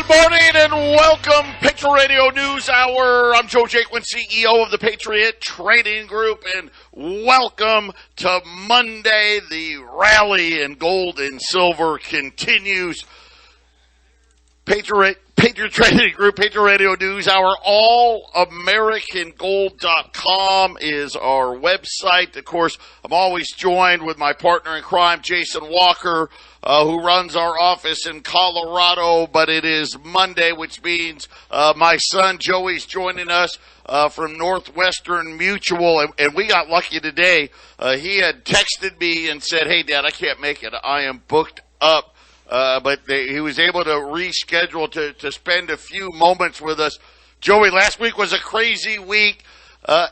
Morning and welcome, Patriot Radio News Hour. I'm Joe Jaquint, CEO of the Patriot Trading Group, and welcome to Monday. The rally in gold and silver continues. Patriot Trading Group, Patriot Radio News Hour, allamericangold.com is our website. Of course, I'm always joined with my partner in crime, Jason Walker, who runs our office in Colorado, but it is Monday, which means my son Joey's joining us from Northwestern Mutual, and we got lucky today. He had texted me and said, "Hey, Dad, I can't make it. I am booked up." But he was able to reschedule to spend a few moments with us. Joey, last week was a crazy week.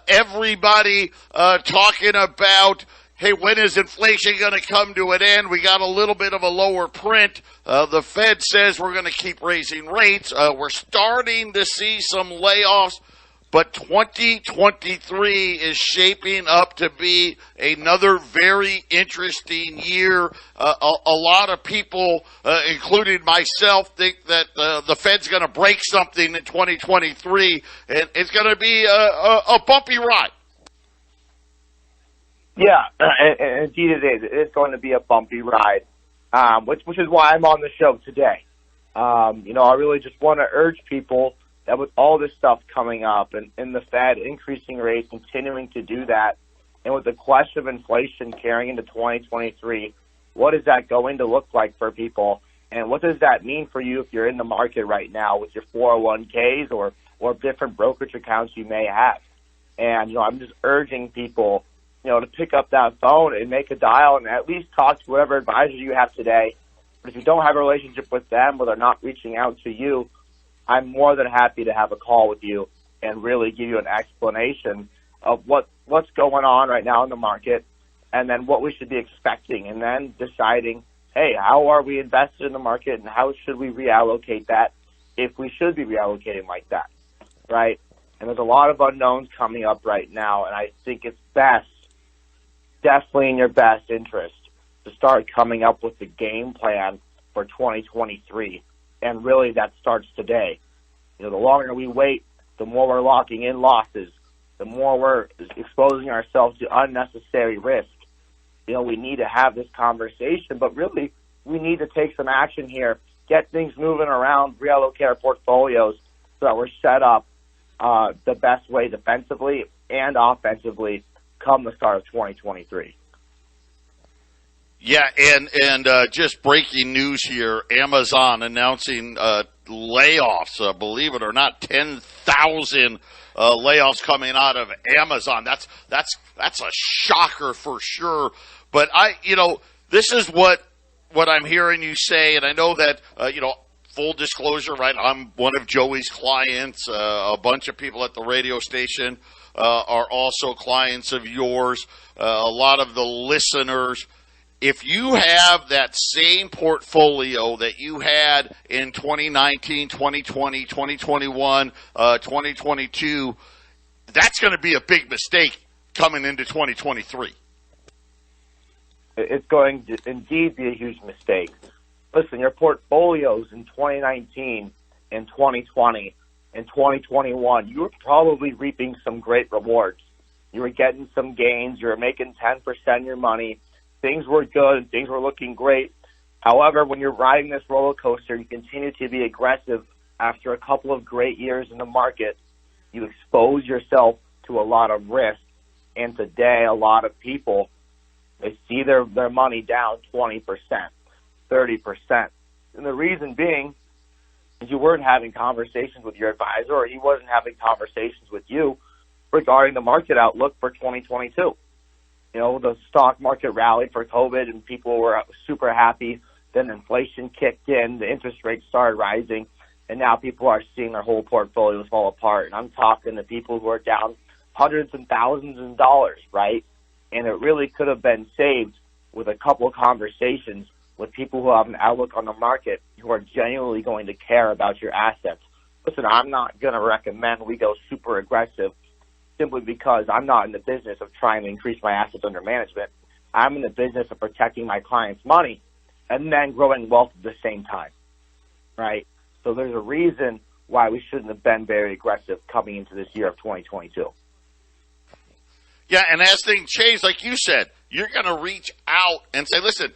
Everybody talking about, hey, when is inflation going to come to an end? We got a little bit of a lower print. The Fed says we're going to keep raising rates. We're starting to see some layoffs. But 2023 is shaping up to be another very interesting year. A lot of people, including myself, think that the Fed's going to break something in 2023, and it's going to be a bumpy ride. Yeah, indeed it is. It is going to be a bumpy ride, which is why I'm on the show today. I really just want to urge people that with all this stuff coming up and the Fed increasing rates, continuing to do that, and with the question of inflation carrying into 2023, what is that going to look like for people? And what does that mean for you if you're in the market right now with your 401ks or different brokerage accounts you may have? And, I'm just urging people, to pick up that phone and make a dial and at least talk to whatever advisor you have today. But if you don't have a relationship with them or they're not reaching out to you, I'm more than happy to have a call with you and really give you an explanation of what's going on right now in the market and then what we should be expecting, and then deciding, hey, how are we invested in the market and how should we reallocate that if we should be reallocating like that, right? And there's a lot of unknowns coming up right now, and I think it's definitely in your best interest to start coming up with the game plan for 2023. And really, that starts today. The longer we wait, the more we're locking in losses, the more we're exposing ourselves to unnecessary risk. We need to have this conversation, but really, we need to take some action here, get things moving around, reallocate our portfolios so that we're set up the best way defensively and offensively come the start of 2023. Yeah, and just breaking news here, Amazon announcing layoffs, believe it or not, 10,000 layoffs coming out of Amazon. That's a shocker for sure. But this is what I'm hearing you say, and I know that, full disclosure, right, I'm one of Joey's clients. A bunch of people at the radio station are also clients of yours. A lot of the listeners. If you have that same portfolio that you had in 2019, 2020, 2021, 2022, that's going to be a big mistake coming into 2023. It's going to indeed be a huge mistake. Listen, your portfolios in 2019 and 2020 and 2021, you were probably reaping some great rewards. You were getting some gains. You were making 10% of your money. Things were good and things were looking great. However, when you're riding this roller coaster, you continue to be aggressive after a couple of great years in the market. You expose yourself to a lot of risk. And today, a lot of people, they see their money down 20%, 30%. And the reason being is you weren't having conversations with your advisor, or he wasn't having conversations with you regarding the market outlook for 2022. The stock market rallied for COVID and people were super happy. Then inflation kicked in, the interest rates started rising, and now people are seeing their whole portfolios fall apart. And I'm talking to people who are down hundreds and thousands of dollars, right? And it really could have been saved with a couple of conversations with people who have an outlook on the market who are genuinely going to care about your assets. Listen, I'm not going to recommend we go super aggressive simply because I'm not in the business of trying to increase my assets under management. I'm in the business of protecting my clients' money and then growing wealth at the same time, right? So there's a reason why we shouldn't have been very aggressive coming into this year of 2022. Yeah, and as things change, like you said, you're going to reach out and say, listen,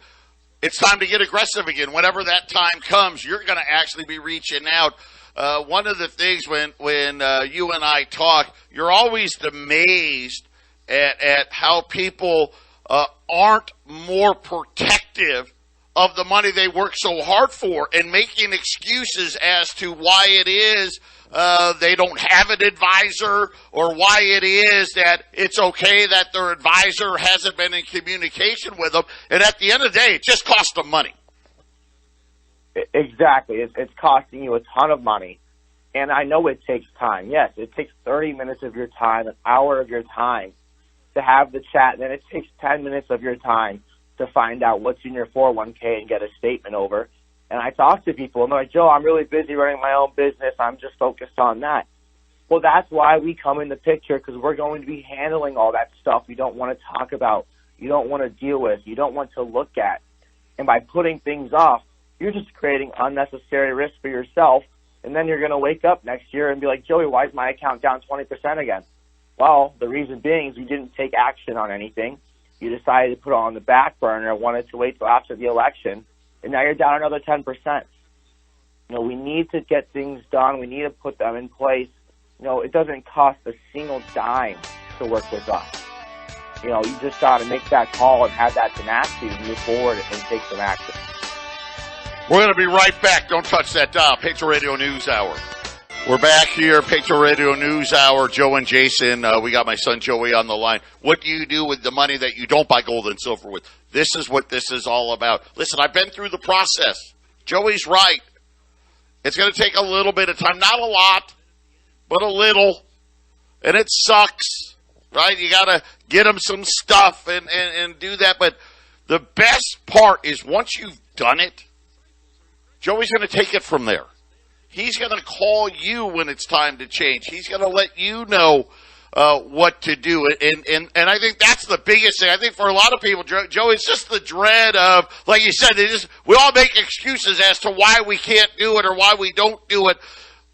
it's time to get aggressive again. Whenever that time comes, you're going to actually be reaching out. One of the things when you and I talk, you're always amazed at how people aren't more protective of the money they work so hard for and making excuses as to why it is they don't have an advisor or why it is that it's okay that their advisor hasn't been in communication with them. And at the end of the day, it just costs them money. Exactly. It's costing you a ton of money. And I know it takes time. Yes, it takes 30 minutes of your time, an hour of your time to have the chat. And then it takes 10 minutes of your time to find out what's in your 401k and get a statement over. And I talk to people, and they're like, Joe, I'm really busy running my own business. I'm just focused on that. Well, that's why we come in the picture, because we're going to be handling all that stuff you don't want to talk about, you don't want to deal with, you don't want to look at. And by putting things off, you're just creating unnecessary risk for yourself. And then you're going to wake up next year and be like, Joey, why is my account down 20% again? Well, the reason being is you didn't take action on anything. You decided to put it on the back burner and wanted to wait till after the election, and now you're down another 10%. You know, we need to get things done. We need to put them in place. You know, it doesn't cost a single dime to work with us. You know, you just got to make that call and have that tenacity to move forward and take some action. We're going to be right back. Don't touch that dial. Patriot Radio News Hour. We're back here, Patriot Radio News Hour. Joe and Jason, we got my son Joey on the line. What do you do with the money that you don't buy gold and silver with? This is what this is all about. Listen, I've been through the process. Joey's right. It's going to take a little bit of time. Not a lot, but a little. And it sucks, right? You got to get them some stuff and do that. But the best part is once you've done it, Joey's going to take it from there. He's going to call you when it's time to change. He's going to let you know what to do. And I think that's the biggest thing. I think for a lot of people, Joe, it's just the dread of, like you said, we all make excuses as to why we can't do it or why we don't do it.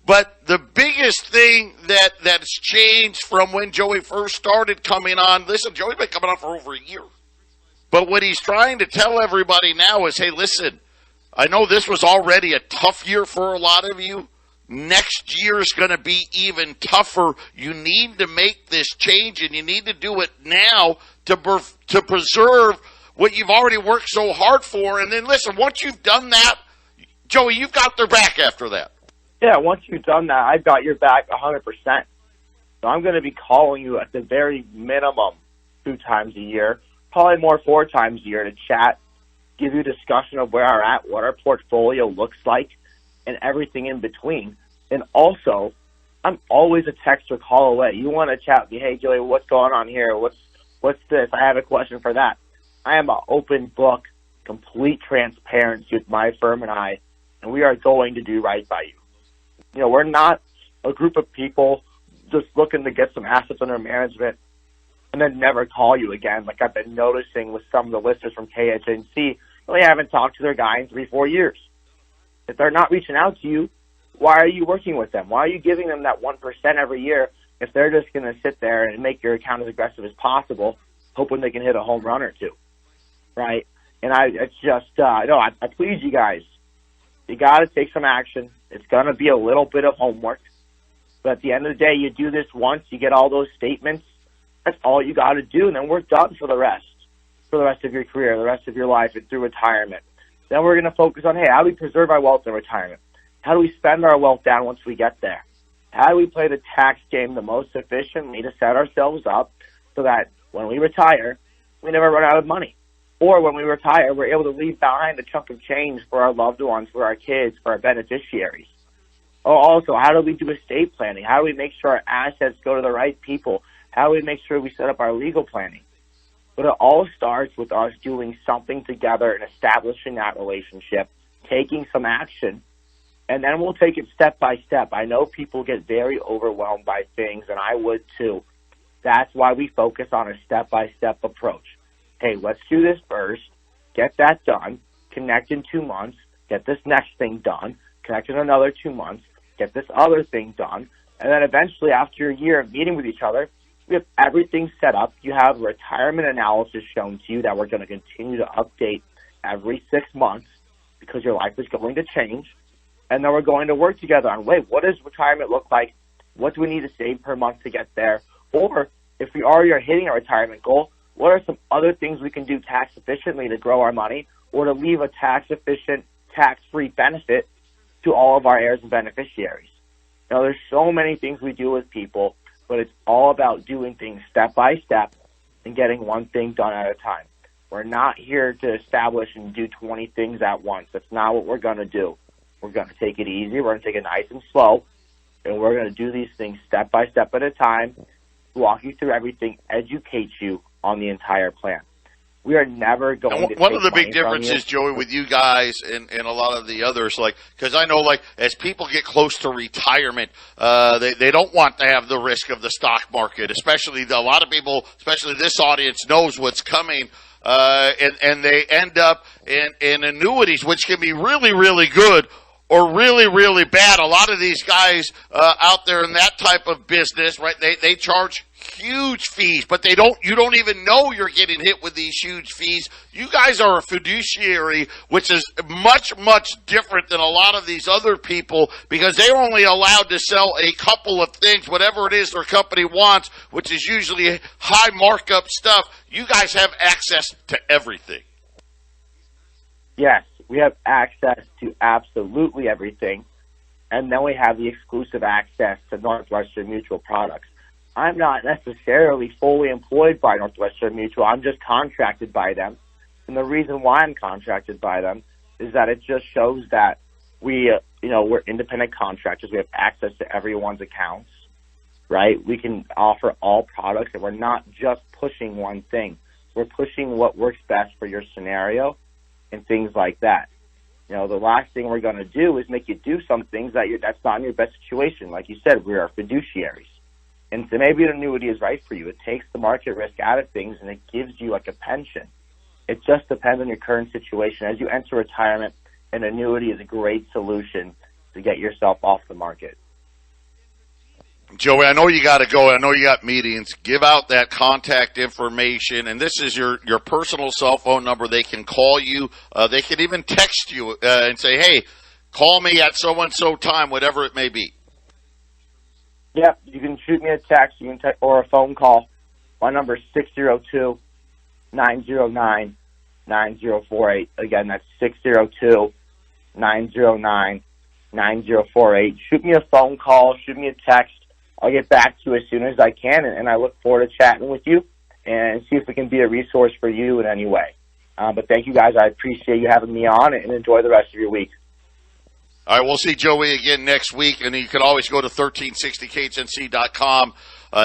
But the biggest thing that's changed from when Joey first started coming on, listen, Joey's been coming on for over a year. But what he's trying to tell everybody now is, hey, listen, I know this was already a tough year for a lot of you. Next year is going to be even tougher. You need to make this change, and you need to do it now to preserve what you've already worked so hard for. And then, listen, once you've done that, Joey, you've got their back after that. Yeah, once you've done that, I've got your back 100%. So I'm going to be calling you at the very minimum 2 times a year, probably more 4 times a year to chat, give you a discussion of where we're at, what our portfolio looks like, and everything in between. And also, I'm always a text or call away. You want to chat with me, hey, Joey, what's going on here? What's this? I have a question for that. I am an open book, complete transparency with my firm and we are going to do right by you. You know, we're not a group of people just looking to get some assets under management and then never call you again, like I've been noticing with some of the listeners from KHNC. They haven't talked to their guy in 3-4 years. If they're not reaching out to you, why are you working with them? Why are you giving them that 1% every year if they're just going to sit there and make your account as aggressive as possible, hoping they can hit a home run or two, right? And I please you guys. You got to take some action. It's going to be a little bit of homework. But at the end of the day, you do this once, you get all those statements. That's all you got to do, and then we're done for the rest of your career, the rest of your life, and through retirement. Then we're going to focus on, hey, how do we preserve our wealth in retirement? How do we spend our wealth down once we get there? How do we play the tax game the most efficiently to set ourselves up so that when we retire, we never run out of money? Or when we retire, we're able to leave behind a chunk of change for our loved ones, for our kids, for our beneficiaries. Also, how do we do estate planning? How do we make sure our assets go to the right people? How do we make sure we set up our legal planning? But it all starts with us doing something together and establishing that relationship, taking some action, and then we'll take it step by step. I know people get very overwhelmed by things, and I would too. That's why we focus on a step-by-step approach. Hey, let's do this first, get that done, connect in 2 months, get this next thing done, connect in another 2 months, get this other thing done, and then eventually after a year of meeting with each other, we have everything set up. You have retirement analysis shown to you that we're going to continue to update every 6 months because your life is going to change. And then we're going to work together on, wait, what does retirement look like? What do we need to save per month to get there? Or if we already are hitting our retirement goal, what are some other things we can do tax efficiently to grow our money or to leave a tax efficient, tax-free benefit to all of our heirs and beneficiaries? Now, there's so many things we do with people, but it's all about doing things step by step and getting one thing done at a time. We're not here to establish and do 20 things at once. That's not what we're going to do. We're going to take it easy. We're going to take it nice and slow, and we're going to do these things step by step at a time, walk you through everything, educate you on the entire plan. We are never going to one of the big differences, Joey, with you guys and a lot of the others, like, because I know, like, as people get close to retirement, they don't want to have the risk of the stock market, especially a lot of people, especially this audience, knows what's coming, and they end up in annuities, which can be really, really good or really, really bad. A lot of these guys out there in that type of business, right, they charge huge fees, but you don't even know you're getting hit with these huge fees. You guys are a fiduciary, which is much, much different than a lot of these other people because they're only allowed to sell a couple of things, whatever it is their company wants, which is usually high markup stuff. You guys have access to everything. Yes, we have access to absolutely everything, and then we have the exclusive access to Northwestern Mutual products. I'm not necessarily fully employed by Northwestern Mutual. I'm just contracted by them. And the reason why I'm contracted by them is that it just shows that we're independent contractors. We have access to everyone's accounts, right? We can offer all products, and we're not just pushing one thing. We're pushing what works best for your scenario and things like that. The last thing we're going to do is make you do some things that's not in your best situation. Like you said, we are fiduciaries. And so maybe an annuity is right for you. It takes the market risk out of things, and it gives you like a pension. It just depends on your current situation. As you enter retirement, an annuity is a great solution to get yourself off the market. Joey, I know you got to go. I know you got meetings. Give out that contact information, and this is your personal cell phone number. They can call you. They can even text you and say, hey, call me at so-and-so time, whatever it may be. Yep, you can shoot me a text or a phone call. My number is 602-909-9048. Again, that's 602-909-9048. Shoot me a phone call. Shoot me a text. I'll get back to you as soon as I can, and I look forward to chatting with you and see if we can be a resource for you in any way. But thank you, guys. I appreciate you having me on, and enjoy the rest of your week. All right, we'll see Joey again next week, and you can always go to 1360khnc.com,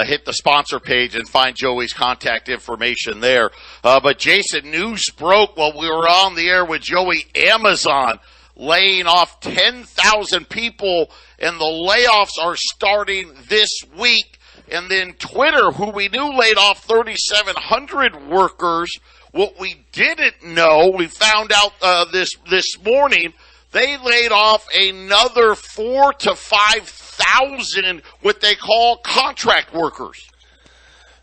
hit the sponsor page, and find Joey's contact information there. But, Jason, news broke while we were on the air with Joey. Amazon laying off 10,000 people, and the layoffs are starting this week. And then Twitter, who we knew laid off 3,700 workers, what we didn't know, we found out this morning, they laid off another 4,000 to 5,000 what they call contract workers.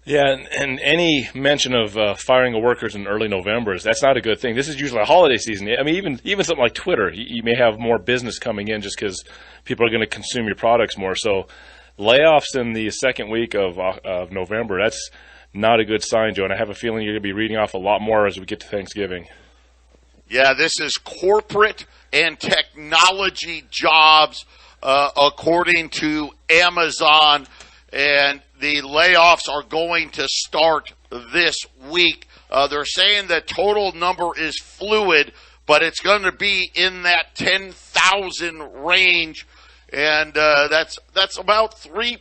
Yeah, and any mention of firing of workers in early November, that's not a good thing. This is usually a holiday season. I mean, even something like Twitter, you may have more business coming in just because people are going to consume your products more. So layoffs in the second week of November, that's not a good sign, Joe. And I have a feeling you're going to be reading off a lot more as we get to Thanksgiving. Yeah, this is corporate and technology jobs, according to Amazon, and the layoffs are going to start this week. They're saying that total number is fluid, but it's going to be in that 10,000 range, and that's about 3%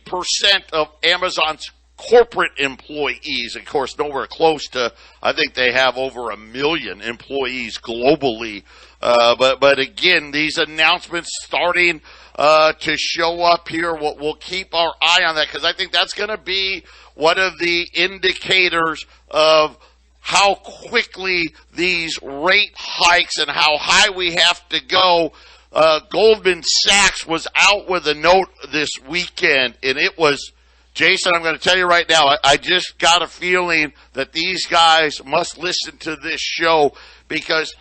of Amazon's corporate employees. Of course, nowhere close to, I think they have over 1 million employees globally. But again, these announcements starting to show up here. We'll keep our eye on that because I think that's going to be one of the indicators of how quickly these rate hikes and how high we have to go Goldman Sachs was out with a note this weekend, and it was, Jason, I'm going to tell you right now, I just got a feeling that these guys must listen to this show because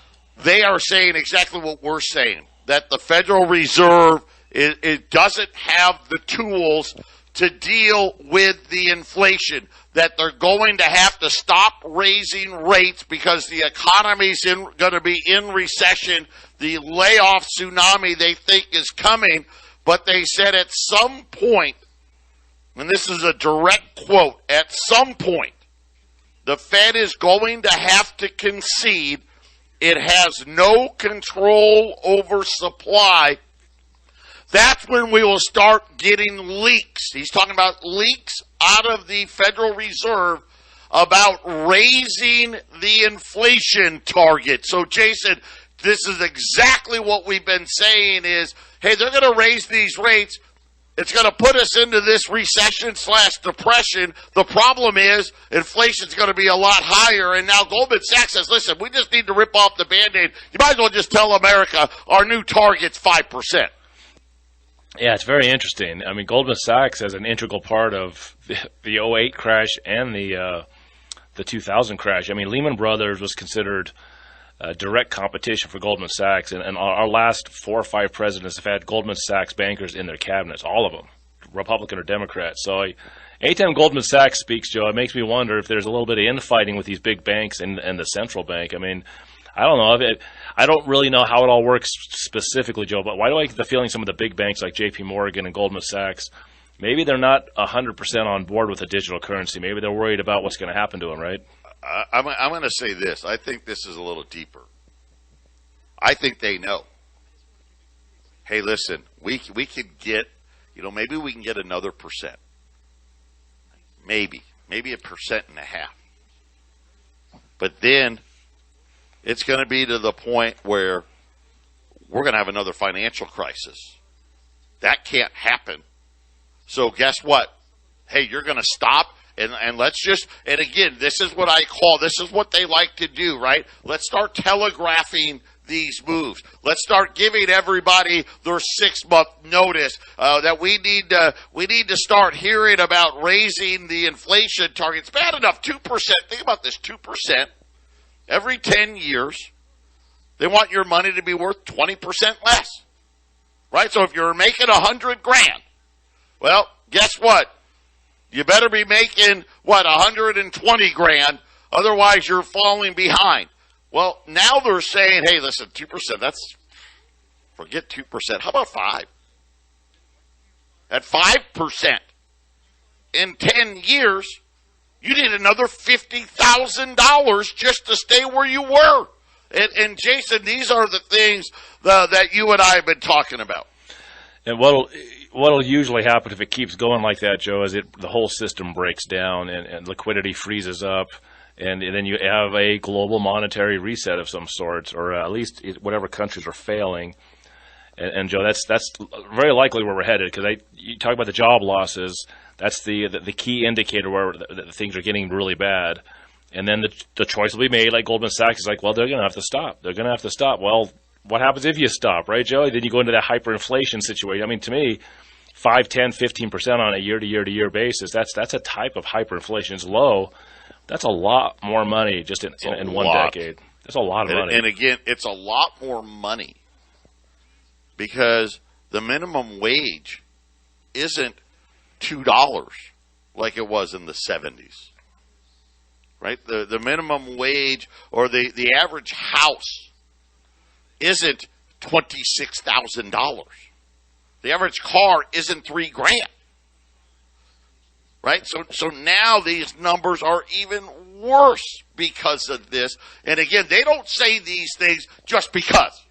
they are saying exactly what we're saying, that the Federal Reserve, it doesn't have the tools to deal with the inflation, that they're going to have to stop raising rates because the economy's going to be in recession. The layoff tsunami they think is coming, but they said at some point, and this is a direct quote, at some point, the Fed is going to have to concede it has no control over supply. That's when we will start getting leaks. He's talking about leaks out of the Federal Reserve about raising the inflation target. So, Jason, this is exactly what we've been saying is, hey, they're going to raise these rates. It's going to put us into this recession/depression. The problem is inflation's going to be a lot higher. And now Goldman Sachs says, listen, we just need to rip off the Band-Aid. You might as well just tell America our new target's 5%. Yeah, it's very interesting. I mean, Goldman Sachs as an integral part of the 08 crash and the 2000 crash. I mean, Lehman Brothers was considered direct competition for Goldman Sachs, and our last 4 or 5 presidents have had Goldman Sachs bankers in their cabinets, all of them, Republican or Democrat. So anytime Goldman Sachs speaks, Joe, it makes me wonder if there's a little bit of infighting with these big banks and the central bank. I mean, I don't know. I don't really know how it all works specifically, Joe, but why do I get the feeling some of the big banks like J.P. Morgan and Goldman Sachs, maybe they're not 100% on board with a digital currency. Maybe they're worried about what's going to happen to them, right? I'm going to say this. I think this is a little deeper. I think they know. Hey, listen, we could get, maybe we can get another percent. Maybe 1.5%. But then it's going to be to the point where we're going to have another financial crisis. That can't happen. So guess what? Hey, you're going to stop. And let's just, and again, this is what they like to do, right? Let's start telegraphing these moves. Let's start giving everybody their 6-month notice that we need to start hearing about raising the inflation target. It's bad enough, 2%. Think about this, 2%. Every 10 years, they want your money to be worth 20% less, right? So if you're making $100,000, well, guess what? You better be making, $120,000, otherwise you're falling behind. Well, now they're saying, hey, listen, 2%, forget 2%. How about 5%? At 5%, in 10 years, you need another $50,000 just to stay where you were. And Jason, these are the things that you and I have been talking about. And what'll usually happen if it keeps going like that, Joe, is the whole system breaks down and liquidity freezes up, and then you have a global monetary reset of some sorts, or at least whatever countries are failing. And Joe, that's very likely where we're headed, because you talk about the job losses. That's the key indicator where things are getting really bad. And then the choice will be made, like Goldman Sachs is like, well, they're going to have to stop. They're going to have to stop. Well, what happens if you stop, right, Joe? Then you go into that hyperinflation situation. I mean, to me, 5, 10, 15% on a year-to-year basis, that's a type of hyperinflation. It's low. That's a lot more money just in one decade. That's a lot of money. And again, it's a lot more money because the minimum wage isn't $2 like it was in the 70s. Right? The minimum wage or the average house isn't $26,000. The average car isn't $3,000. Right? So now these numbers are even worse because of this. And again, they don't say these things just because.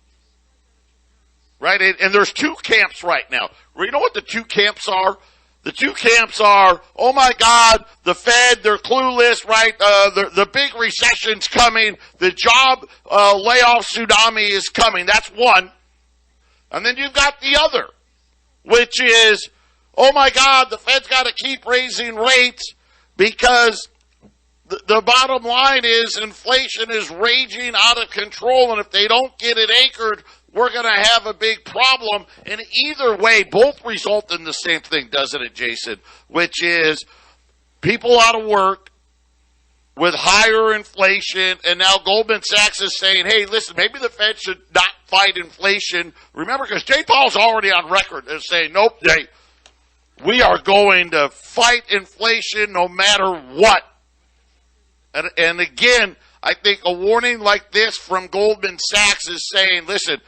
Right? And there's 2 camps right now. You know what the 2 camps are? The 2 camps are, oh my God, the Fed, they're clueless, right? The big recession's coming. The job layoff tsunami is coming. That's one. And then you've got the other, which is, oh my God, the Fed's got to keep raising rates because the bottom line is inflation is raging out of control. And if they don't get it anchored, we're going to have a big problem. And either way, both result in the same thing, doesn't it, Jason? Which is people out of work with higher inflation. And now Goldman Sachs is saying, hey, listen, maybe the Fed should not fight inflation. Remember, because Jay Powell's already on record as saying, nope, we are going to fight inflation no matter what. And again, I think a warning like this from Goldman Sachs is saying, listen,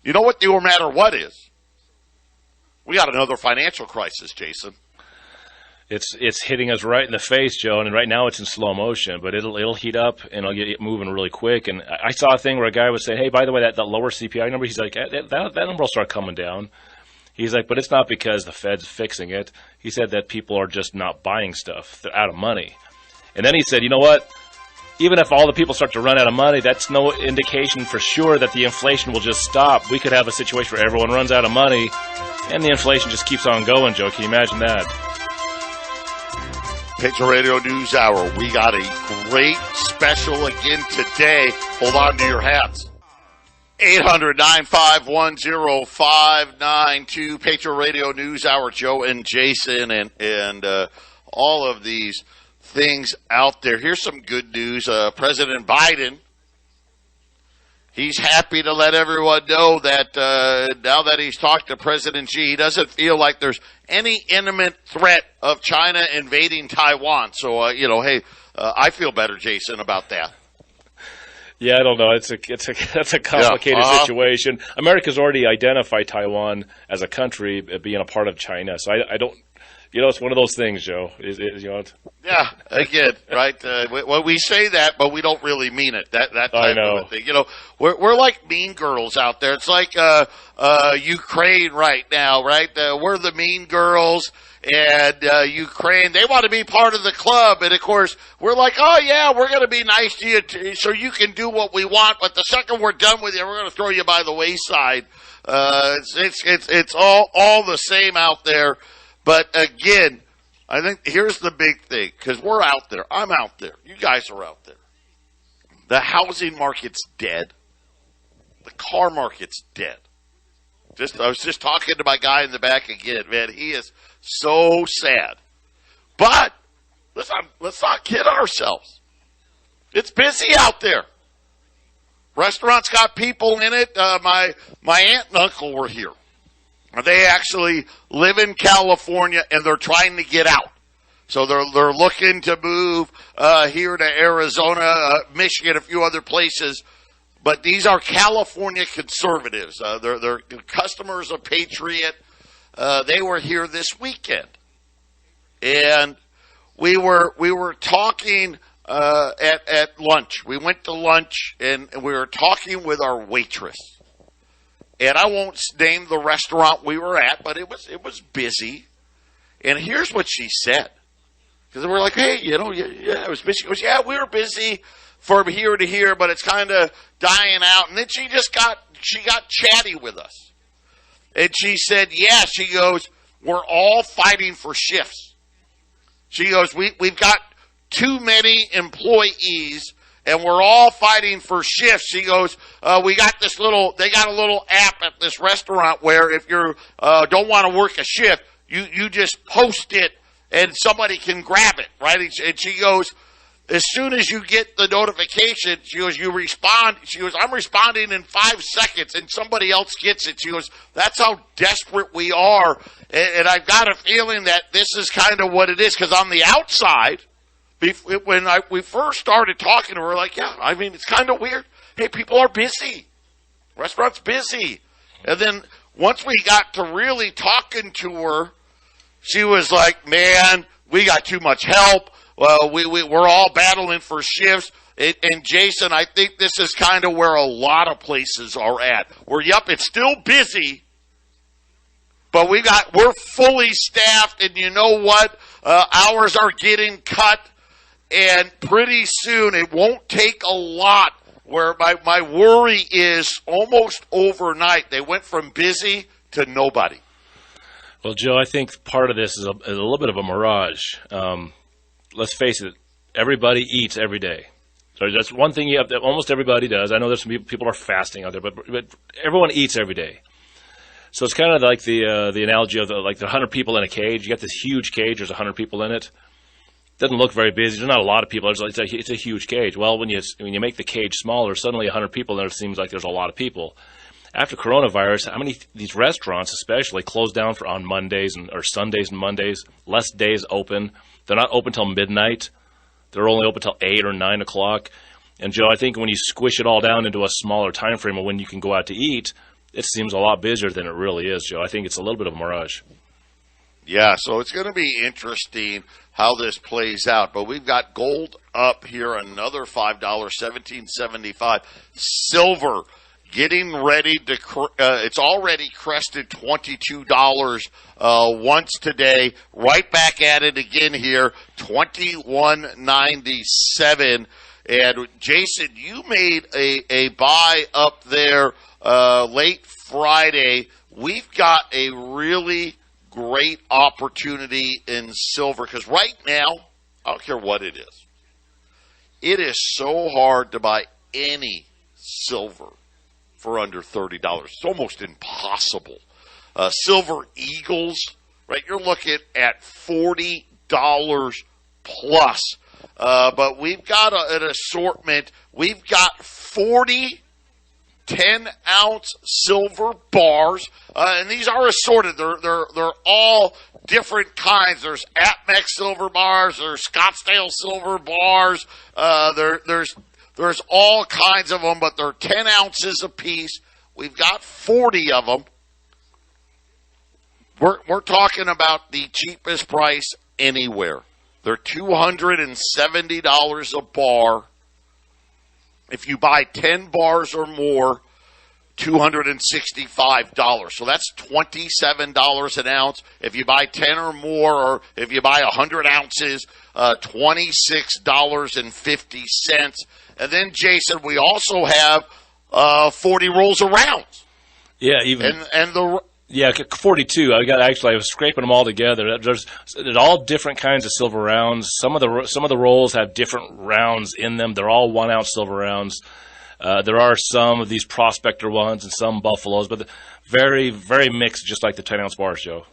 you know what the no matter what is? We got another financial crisis, Jason. It's hitting us right in the face, Joe, and right now it's in slow motion, but it'll heat up and it'll get moving really quick. And I saw a thing where a guy was saying, hey, by the way, that lower CPI number, he's like, that number will start coming down. He's like, but it's not because the Fed's fixing it. He said that people are just not buying stuff. They're out of money. And then he said, you know what? Even if all the people start to run out of money, that's no indication for sure that the inflation will just stop. We could have a situation where everyone runs out of money and the inflation just keeps on going, Joe. Can you imagine that? Patriot Radio News Hour. We got a great special again today. Hold on to your hats. 800-951-0592. Patriot Radio News Hour. Joe and Jason and all of these things out there. Here's some good news. President Biden, he's happy to let everyone know that now that he's talked to President Xi, he doesn't feel like there's any imminent threat of China invading Taiwan. So, I feel better, Jason, about that. Yeah, I don't know. That's a complicated situation. America's already identified Taiwan as a country being a part of China. So I don't. It's one of those things, Joe. Yeah, again, right? We say that, but we don't really mean it. That type of a thing. We're like mean girls out there. It's like Ukraine right now, right? We're the mean girls, and Ukraine, they want to be part of the club. And, of course, we're like, oh, yeah, we're going to be nice to you so you can do what we want. But the second we're done with you, we're going to throw you by the wayside. It's all the same out there. But again, I think here's the big thing, because we're out there. I'm out there. You guys are out there. The housing market's dead. The car market's dead. I was just talking to my guy in the back again, man. He is so sad. But let's not kid ourselves. It's busy out there. Restaurants got people in it. My aunt and uncle were here. They actually live in California, and they're trying to get out. So they're looking to move here to Arizona, Michigan, a few other places. But these are California conservatives. They're customers of Patriot. They were here this weekend, and we were talking at lunch. We went to lunch, and we were talking with our waitress. And I won't name the restaurant we were at, but it was busy. And here's what she said. Because we're like, hey, it was busy. She goes, yeah, we were busy from here to here, but it's kind of dying out. And then she got chatty with us. And she said, yeah, she goes, we're all fighting for shifts. She goes, we've got too many employees, and we're all fighting for shifts. She goes, they got a little app at this restaurant where if you don't want to work a shift, you just post it and somebody can grab it, right? And she goes, as soon as you get the notification, she goes, you respond. She goes, I'm responding in 5 seconds and somebody else gets it. She goes, that's how desperate we are. And I've got a feeling that this is kind of what it is, because on the outside, when we first started talking to her, like, yeah, I mean, it's kind of weird. Hey, people are busy. Restaurants busy. And then once we got to really talking to her, she was like, man, we got too much help. Well, we're all battling for shifts. And Jason, I think this is kind of where a lot of places are at. It's still busy, but we're fully staffed, and you know what? Hours are getting cut. And pretty soon, it won't take a lot, where my worry is almost overnight. They went from busy to nobody. Well, Joe, I think part of this is a little bit of a mirage. Let's face it, everybody eats every day. So that's one thing you have that almost everybody does. I know there's some people are fasting out there, but everyone eats every day. So it's kind of like the analogy of the 100 people in a cage. You got this huge cage. There's 100 people in it. Doesn't look very busy. There's not a lot of people. It's a huge cage. Well, when you make the cage smaller, suddenly 100 people there, it seems like there's a lot of people. After coronavirus, how many these restaurants especially close down on Mondays or Sundays and Mondays? Less days open. They're not open till midnight. They're only open till 8 or 9 o'clock. And Joe, I think when you squish it all down into a smaller time frame of when you can go out to eat, it seems a lot busier than it really is, Joe. I think it's a little bit of a mirage. Yeah, so it's going to be interesting how this plays out. But we've got gold up here, another $5, $17.75. Silver getting ready to, it's already crested $22 once today. Right back at it again here, $21.97. And Jason, you made a buy up there late Friday. We've got a really great opportunity in silver because right now, I don't care what it is so hard to buy any silver for under $30. It's almost impossible. Silver Eagles, right? You're looking at $40 plus. But we've got an assortment. We've got 40 10-ounce silver bars, and these are assorted. They're all different kinds. There's Atmex silver bars. There's Scottsdale silver bars. There's all kinds of them, but they're 10 ounces a piece. We've got 40 of them. We're talking about the cheapest price anywhere. They're $270 a bar. If you buy 10 bars or more, $265. So that's $27 an ounce. If you buy 10 or more, or if you buy 100 ounces, $26.50. And then, Jason, we also have 40 rolls of rounds. Yeah, even and the. Yeah, 42. I was scraping them all together. There's all different kinds of silver rounds. Some of the rolls have different rounds in them. They're all 1 ounce silver rounds. There are some of these prospector ones and some buffaloes, but very, very mixed, just like the 10 ounce bars, Joe.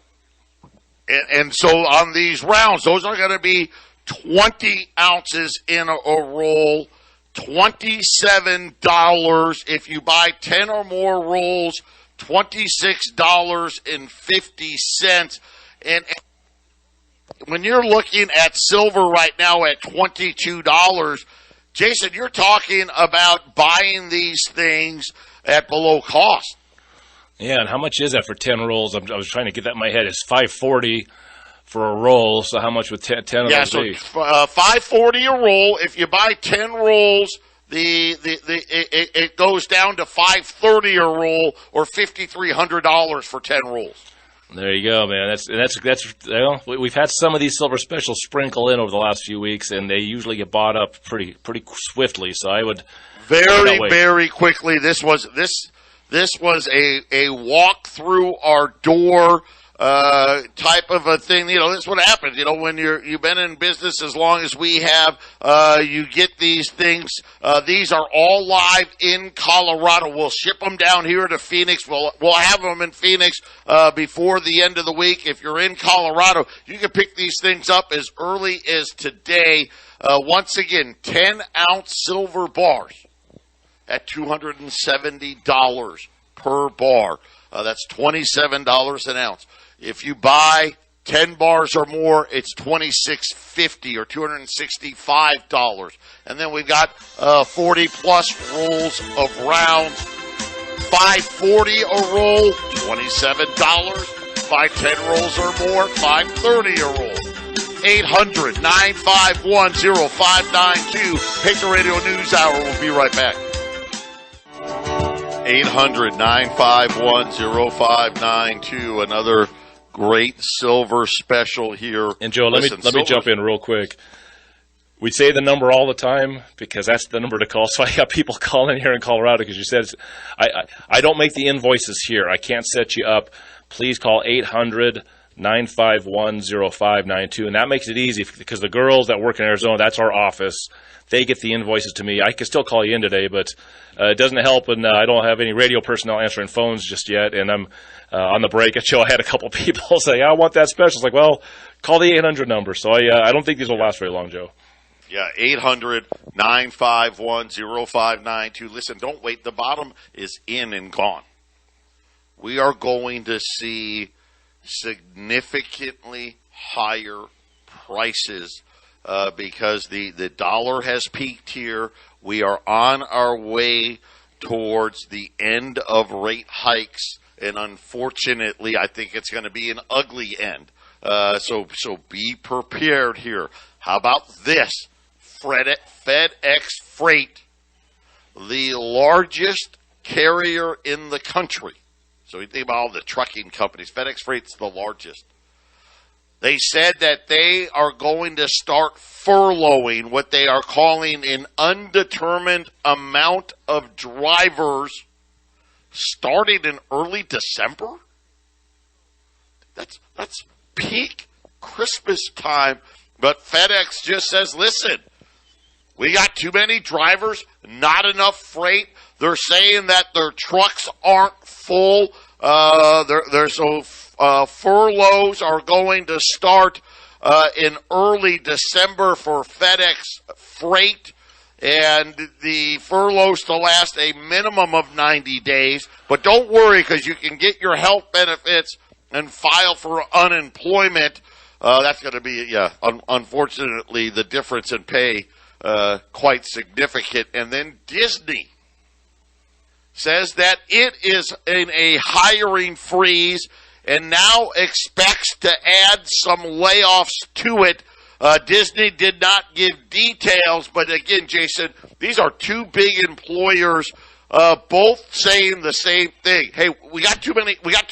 And so on these rounds, those are going to be 20 ounces in a roll. $27 if you buy 10 or more rolls. $26.50. And when you're looking at silver right now at $22, Jason, you're talking about buying these things at below cost. Yeah, and how much is that for 10 rolls? I was trying to get that in my head. It's $5.40 for a roll, so how much would 10 of those be? $5.40 a roll. If you buy 10 rolls, it goes down to $5.30 a roll, or $5,300 for 10 rolls. There you go, man. That's we've had some of these silver specials sprinkle in over the last few weeks, and they usually get bought up pretty swiftly. So I would very quickly. This was a walk through our door type of a thing. You know, that's what happens. You know, when you've been in business as long as we have, you get these things. These are all live in Colorado. We'll ship them down here to Phoenix. We'll have them in Phoenix before the end of the week. If you're in Colorado, you can pick these things up as early as today. Once again, 10-ounce silver bars at $270 per bar. That's $27 an ounce. If you buy 10 bars or more, it's $26.50 or $265. And then we've got 40 plus rolls of rounds. $5.40 a roll, $27. Buy 10 rolls or more, $5.30 a roll. 800-951-0592. Patriot Radio News Hour. We'll be right back. 800-951-0592. Another great silver special here. And Joe, let me jump in real quick. We say the number all the time because that's the number to call. So I got people calling here in Colorado because you said I don't make the invoices here. I can't set you up. Please call 800-951-0592. 9510592, and that makes it easy because the girls that work in Arizona, that's our office. They get the invoices to me. I can still call you in today, but it doesn't help, and I don't have any radio personnel answering phones just yet. And I'm on the break at show. I had a couple people say, "I want that special." It's like, well, call the 800 number. So I don't think these will last very long, Joe. Yeah, 800-951-0592. Listen, don't wait. The bottom is in and gone. We are going to see significantly higher prices because the dollar has peaked here. We are on our way towards the end of rate hikes, and unfortunately, I think it's going to be an ugly end. So be prepared here. How about this? FedEx Freight, the largest carrier in the country. So you think about all the trucking companies. FedEx Freight's the largest. They said that they are going to start furloughing what they are calling an undetermined amount of drivers starting in early December. That's peak Christmas time. But FedEx just says, listen, we got too many drivers, not enough freight. They're saying that their trucks aren't full. Furloughs are going to start in early December for FedEx Freight, and the furloughs to last a minimum of 90 days. But don't worry, because you can get your health benefits and file for unemployment. That's going to be, unfortunately, the difference in pay quite significant. And then Disney says that it is in a hiring freeze and now expects to add some layoffs to it. Disney did not give details, but again, Jason, these are two big employers, both saying the same thing. Hey, we got too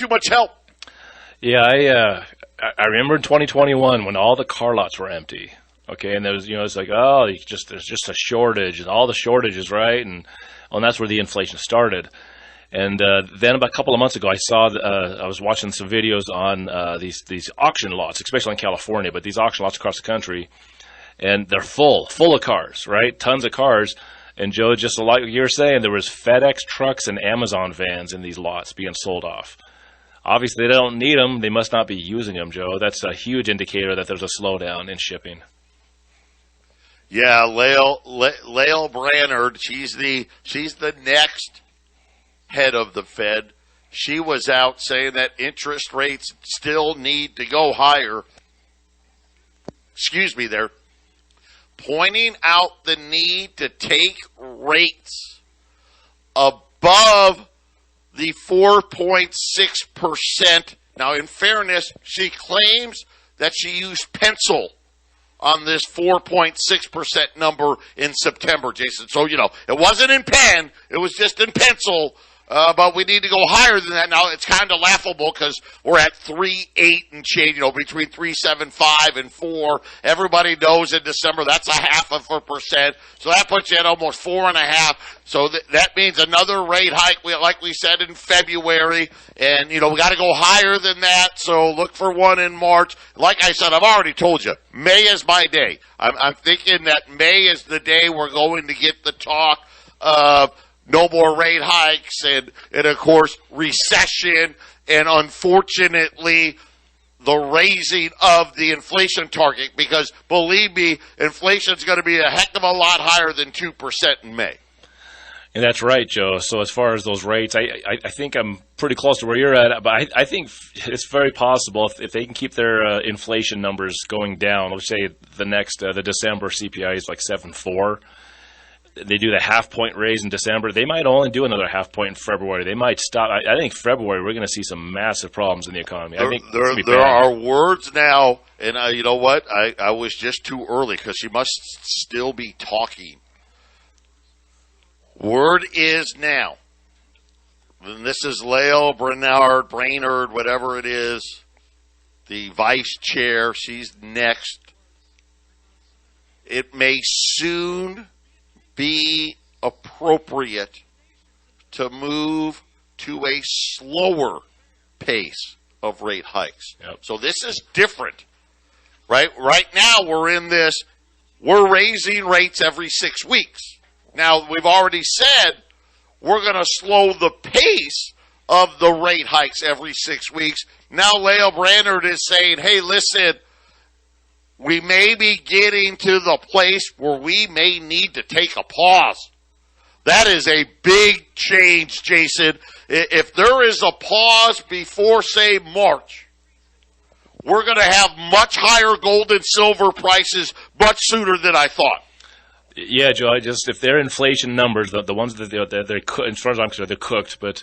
much help. Yeah, I remember in 2021 when all the car lots were empty. Okay, and there was, it's like, there's just a shortage, and all the shortages, right? And that's where the inflation started. And then about a couple of months ago, I was watching some videos on these auction lots, especially in California, but these auction lots across the country, and they're full of cars, right? Tons of cars. And Joe, just like you were saying, there was FedEx trucks and Amazon vans in these lots being sold off. Obviously, they don't need them. They must not be using them, Joe. That's a huge indicator that there's a slowdown in shipping. Yeah, Lael Brainerd, she's the next head of the Fed. She was out saying that interest rates still need to go higher. They're pointing out the need to take rates above the 4.6%. Now, in fairness, she claims that she used pencil on this 4.6% number in September, Jason. So, it wasn't in pen. It was just in pencil. But we need to go higher than that. Now, it's kind of laughable because we're at 3.8 and change, between 3.75 and 4. Everybody knows in December that's 0.5%. So that puts you at almost 4.5. So that means another rate hike, like we said, in February. And, we got to go higher than that. So look for one in March. Like I said, I've already told you, May is my day. I'm thinking that May is the day we're going to get the talk of no more rate hikes and of course, recession and unfortunately, the raising of the inflation target because, believe me, inflation is going to be a heck of a lot higher than 2% in May. And that's right, Joe. So as far as those rates, I think I'm pretty close to where you're at, but I think it's very possible if they can keep their inflation numbers going down. Let's say the December CPI is like 7.4. They do the half-point raise in December. They might only do another half-point in February. They might stop. I think February we're going to see some massive problems in the economy. I think there are words now, and you know what? I was just too early because she must still be talking. Word is now, and this is Lael Brainerd, whatever it is, the vice chair. She's next. It may soon be appropriate to move to a slower pace of rate hikes. Yep. So this is different, right? Right now we're raising rates every 6 weeks. Now, we've already said we're going to slow the pace of the rate hikes every 6 weeks. Now, Lael Brainerd is saying, hey, listen, we may be getting to the place where we may need to take a pause. That is a big change, Jason. If there is a pause before, say, March, we're going to have much higher gold and silver prices much sooner than I thought. Yeah, Joe. If they're inflation numbers, the ones that they're cooked, as far as I'm concerned, they're cooked. But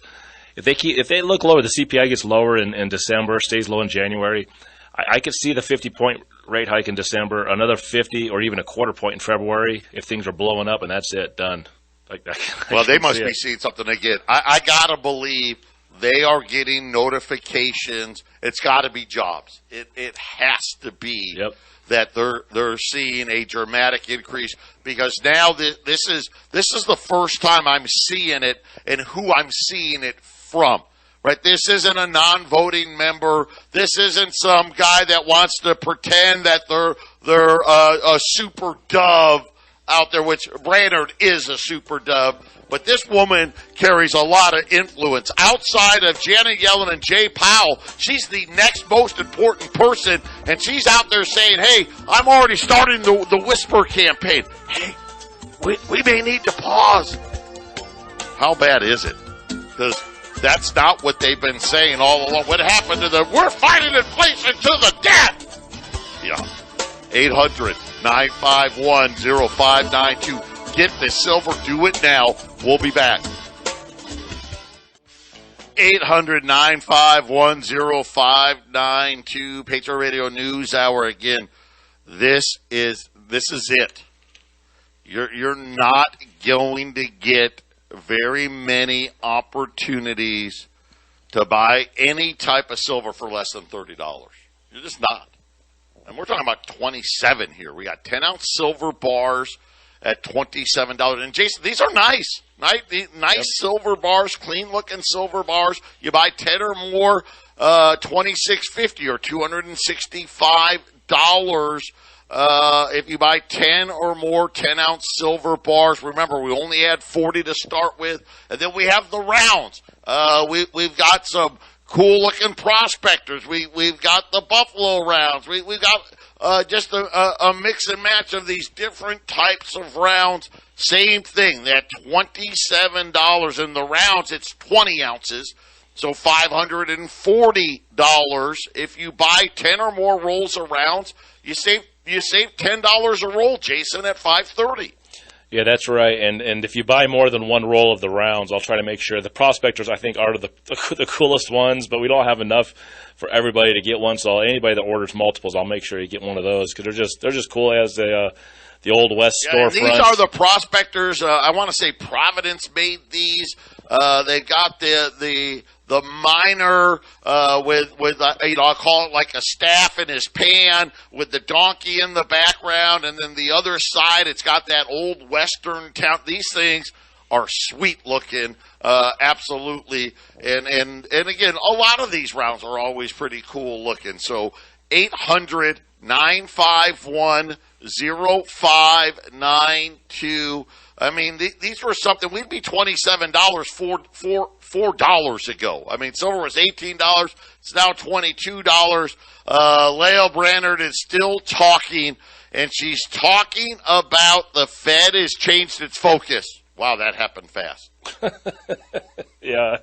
if they look lower, the CPI gets lower in December, stays low in January. I could see the 50-point rate hike in December, another 50 or even a quarter point in February if things are blowing up, and that's it, done. Well, they must be seeing something again. I gotta believe they are getting notifications. It's got to be jobs. It has to be. Yep. That they're seeing a dramatic increase, because now this is the first time I'm seeing it and who I'm seeing it from. Right? This isn't a non-voting member. This isn't some guy that wants to pretend that they're a super dove out there, which Brainerd is a super dove. But this woman carries a lot of influence. Outside of Janet Yellen and Jay Powell, she's the next most important person, and she's out there saying, hey, I'm already starting the whisper campaign. Hey, we may need to pause. How bad is it? Because that's not what they've been saying all along. What happened to we're fighting inflation to the death? Yeah. 800-951-0592. Get the silver. Do it now. We'll be back. 800-951-0592. Patriot Radio News Hour. Again, this is it. You're not going to get very many opportunities to buy any type of silver for less than $30. You're just not. And we're talking about 27 here. We got 10-ounce silver bars at $27. And Jason, these are nice. Nice silver bars, clean-looking silver bars. You buy 10 or more, $26.50 or $265. If you buy 10 or more 10-ounce silver bars, remember, we only had 40 to start with. And then we have the rounds. We've got some cool-looking prospectors. We've got the Buffalo rounds. We've got just a mix and match of these different types of rounds. Same thing. That $27 in the rounds. It's 20 ounces, so $540. If you buy 10 or more rolls of rounds, you save $10 a roll, Jason, at $530. Yeah, that's right. And if you buy more than one roll of the rounds, I'll try to make sure. The prospectors, I think, are the coolest ones, but we don't have enough for everybody to get one. So anybody that orders multiples, I'll make sure you get one of those, because they're just cool as the Old West storefront. These are the prospectors. I want to say Providence made these. They got the miner with I'll call it like a staff in his pan with the donkey in the background, and then the other side it's got that old western town. These things are sweet looking, absolutely, and again, a lot of these rounds are always pretty cool looking. So 800-951-0592. I mean, these were something. We'd be $27 4 dollars ago. I mean, silver was $18. It's now $22. Lael Brainerd is still talking, and she's talking about the Fed has changed its focus. Wow, that happened fast. Yeah.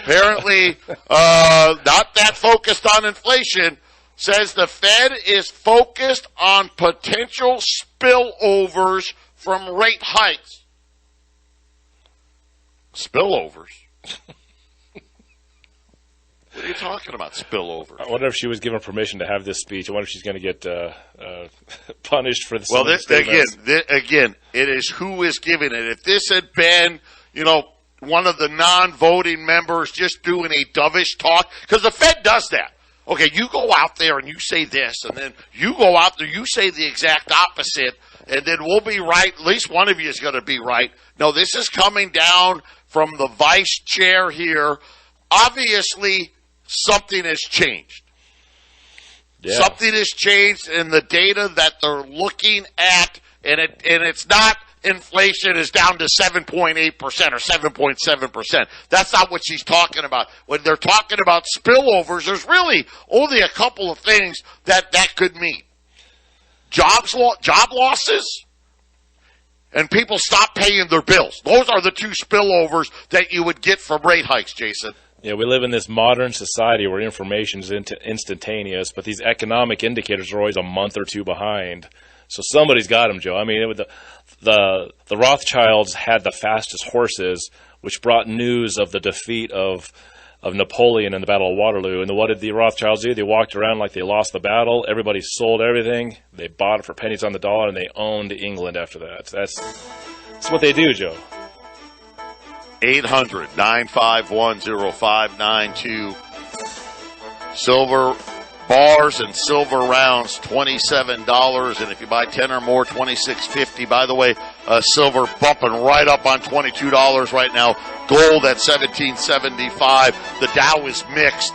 Apparently, not that focused on inflation. Says the Fed is focused on potential spillovers from rate hikes. Spillovers? What are you talking about, spillovers? I wonder if she was given permission to have this speech. I wonder if she's going to get punished for this. Well, again, it is who is giving it. If this had been, one of the non-voting members just doing a dovish talk, because the Fed does that. Okay, you go out there and you say this, and then you go out there, you say the exact opposite, and then we'll be right. At least one of you is going to be right. No, this is coming down from the vice chair here. Obviously, something has changed. Yeah. Something has changed in the data that they're looking at, and it's not inflation is down to 7.8% or 7.7%. That's not what she's talking about. When they're talking about spillovers, there's really only a couple of things that could mean. Job losses, and people stop paying their bills. Those are the two spillovers that you would get from rate hikes, Jason. Yeah, we live in this modern society where information is instantaneous, but these economic indicators are always a month or two behind. So somebody's got them, Joe. I mean, the Rothschilds had the fastest horses, which brought news of the defeat of Napoleon in the Battle of Waterloo. And what did the Rothschilds do? They walked around like they lost the battle. Everybody sold everything. They bought it for pennies on the dollar, and they owned England after that. That's what they do, Joe. 800-951-0592. Silver bars and silver rounds, $27. And if you buy 10 or more, $26.50. By the way, silver bumping right up on $22 right now. Gold at $17.75. The Dow is mixed.